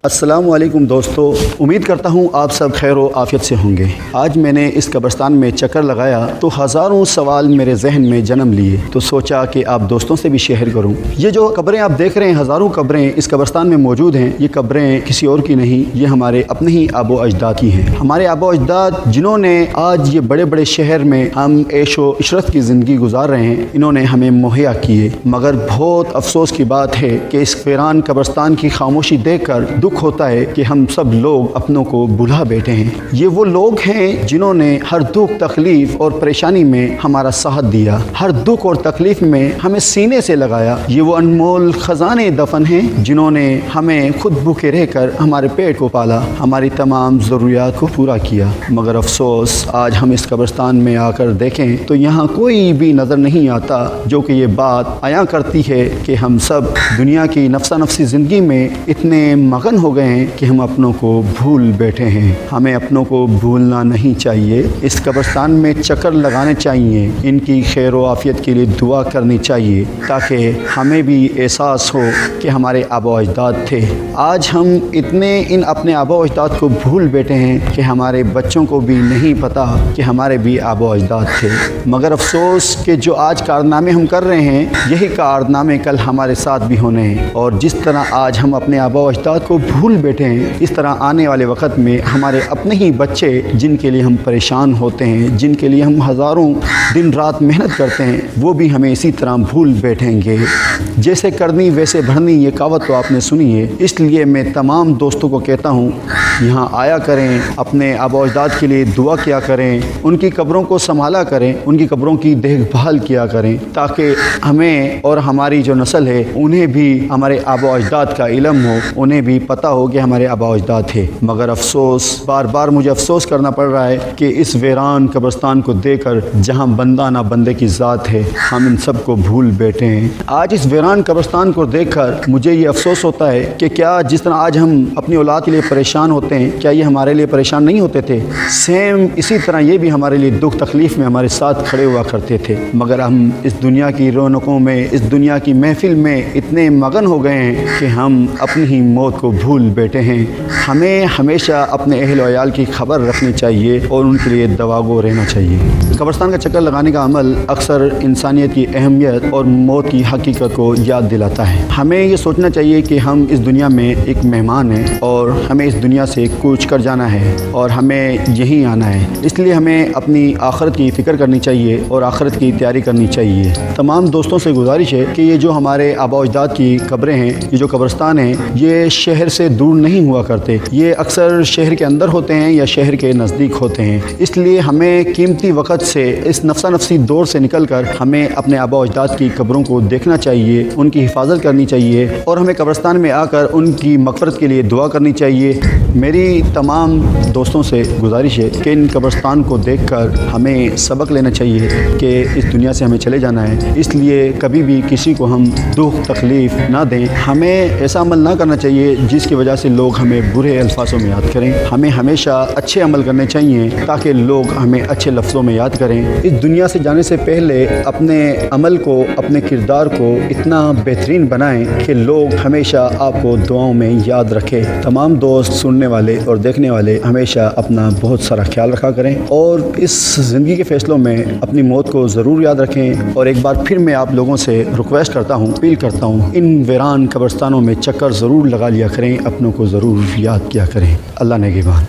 السلام علیکم دوستو، امید کرتا ہوں آپ سب خیر و عافیت سے ہوں گے۔ آج میں نے اس قبرستان میں چکر لگایا تو ہزاروں سوال میرے ذہن میں جنم لیے، تو سوچا کہ آپ دوستوں سے بھی شیئر کروں۔ یہ جو قبریں آپ دیکھ رہے ہیں، ہزاروں قبریں اس قبرستان میں موجود ہیں، یہ قبریں کسی اور کی نہیں، یہ ہمارے اپنے ہی آبا و اجداد کی ہیں۔ ہمارے آبا و اجداد جنہوں نے آج یہ بڑے بڑے شہر میں ہم عیش و عشرت کی زندگی گزار رہے ہیں، انہوں نے ہمیں مہیا کیے، مگر بہت افسوس کی بات ہے کہ اس ویران قبرستان کی خاموشی دیکھ کر دکھ ہوتا ہے کہ ہم سب لوگ اپنوں کو بھلا بیٹھے ہیں۔ یہ وہ لوگ ہیں جنہوں نے ہر دکھ تکلیف اور پریشانی میں ہمارا ساتھ دیا، ہر دکھ اور تکلیف میں ہمیں سینے سے لگایا۔ یہ وہ انمول خزانے دفن ہیں جنہوں نے ہمیں خود بھوکے رہ کر ہمارے پیٹ کو پالا، ہماری تمام ضروریات کو پورا کیا۔ مگر افسوس، آج ہم اس قبرستان میں آ کر دیکھیں تو یہاں کوئی بھی نظر نہیں آتا جو کہ یہ بات عیاں کرتی ہے کہ ہم سب دنیا کی نفسا نفسی زندگی میں اتنے مگن ہو گئے ہیں کہ ہم اپنوں کو بھول بیٹھے ہیں۔ ہمیں اپنوں کو بھولنا نہیں چاہیے، اس قبرستان میں چکر لگانے چاہیے، ان کی خیر و عافیت کے لیے دعا کرنی چاہیے تاکہ ہمیں بھی احساس ہو کہ ہمارے آبا و اجداد تھے۔ آج ہم اتنے ان اپنے آبا و اجداد کو بھول بیٹھے ہیں کہ ہمارے بچوں کو بھی نہیں پتہ کہ ہمارے بھی آبا و اجداد تھے۔ مگر افسوس کہ جو آج کارنامے ہم کر رہے ہیں، یہی کارنامے کل ہمارے ساتھ بھی ہونے ہیں، اور جس طرح آج ہم اپنے آبا و اجداد کو بھول بیٹھے ہیں، اس طرح آنے والے وقت میں ہمارے اپنے ہی بچے جن کے لیے ہم پریشان ہوتے ہیں، جن کے لیے ہم ہزاروں دن رات محنت کرتے ہیں، وہ بھی ہمیں اسی طرح بھول بیٹھیں گے۔ جیسے کرنی ویسے بھرنی، یہ کہاوت تو آپ نے سنی ہے، اس لیے میں تمام دوستوں کو کہتا ہوں یہاں آیا کریں، اپنے آبا و اجداد کے لیے دعا کیا کریں، ان کی قبروں کو سنبھالا کریں، ان کی قبروں کی دیکھ بھال کیا کریں تاکہ ہمیں اور ہماری جو نسل ہے انہیں بھی ہمارے آبا و اجداد کا علم ہو، انہیں بھی پتہ ہو کہ ہمارے آبا و اجداد تھے۔ مگر افسوس، بار بار مجھے افسوس کرنا پڑ رہا ہے کہ اس ویران قبرستان کو دیکھ کر جہاں بندہ نہ بندے کی ذات ہے، ہم ان سب کو بھول بیٹھے ہیں۔ آج اس ویران قبرستان کو دیکھ کر مجھے یہ افسوس ہوتا ہے کہ کیا جس طرح آج ہم اپنی اولاد کے لیے پریشان ہوتے ہیں، کیا یہ ہمارے لیے پریشان نہیں ہوتے تھے؟ سیم اسی طرح یہ بھی ہمارے لیے دکھ تکلیف میں ہمارے ساتھ کھڑے ہوا کرتے تھے، مگر ہم اس دنیا کی رونقوں میں، اس دنیا کی محفل میں اتنے مگن ہو گئے ہیں کہ ہم اپنی ہی موت کو بھول بیٹھے ہیں۔ ہمیں ہمیشہ اپنے اہل و عیال کی خبر رکھنی چاہیے اور ان کے لیے دواگو رہنا چاہیے۔ قبرستان کا چکر لگانے کا عمل اکثر انسانیت کی اہمیت اور موت کی حقیقت کو یاد دلاتا ہے۔ ہمیں یہ سوچنا چاہیے کہ ہم اس دنیا میں ایک مہمان ہیں اور ہمیں اس دنیا سے کوچ کر جانا ہے اور ہمیں یہیں آنا ہے، اس لیے ہمیں اپنی آخرت کی فکر کرنی چاہیے اور آخرت کی تیاری کرنی چاہیے۔ تمام دوستوں سے گزارش ہے کہ یہ جو ہمارے آبا و اجداد کی قبریں ہیں، یہ جو قبرستان ہیں، یہ شہر سے دور نہیں ہوا کرتے، یہ اکثر شہر کے اندر ہوتے ہیں یا شہر کے نزدیک ہوتے ہیں۔ اس لیے ہمیں قیمتی وقت سے، اس نفسا نفسی دور سے نکل کر ہمیں اپنے آبا و اجداد کی قبروں کو دیکھنا چاہیے، ان کی حفاظت کرنی چاہیے اور ہمیں قبرستان میں آ کر ان کی مغفرت کے لیے دعا کرنی چاہیے۔ میری تمام دوستوں سے گزارش ہے کہ ان قبرستان کو دیکھ کر ہمیں سبق لینا چاہیے کہ اس دنیا سے ہمیں چلے جانا ہے، اس لیے کبھی بھی کسی کو ہم دکھ تکلیف نہ دیں۔ ہمیں ایسا عمل نہ کرنا چاہیے جس کی وجہ سے لوگ ہمیں برے الفاظوں میں یاد کریں۔ ہمیں ہمیشہ اچھے عمل کرنے چاہیے تاکہ لوگ ہمیں اچھے لفظوں میں یاد کریں۔ اس دنیا سے جانے سے پہلے اپنے عمل کو، اپنے کردار کو اتنا بہترین بنائیں کہ لوگ ہمیشہ آپ کو دعاؤں میں یاد رکھیں۔ تمام دوست، سننے والے اور دیکھنے والے ہمیشہ اپنا بہت سارا خیال رکھا کریں اور اس زندگی کے فیصلوں میں اپنی موت کو ضرور یاد رکھیں۔ اور ایک بار پھر میں آپ لوگوں سے ریکویسٹ کرتا ہوں، اپیل کرتا ہوں، ان ویران قبرستانوں میں چکر ضرور لگا لیا کریں، اپنوں کو ضرور یاد کیا کریں۔ اللہ نگہبان۔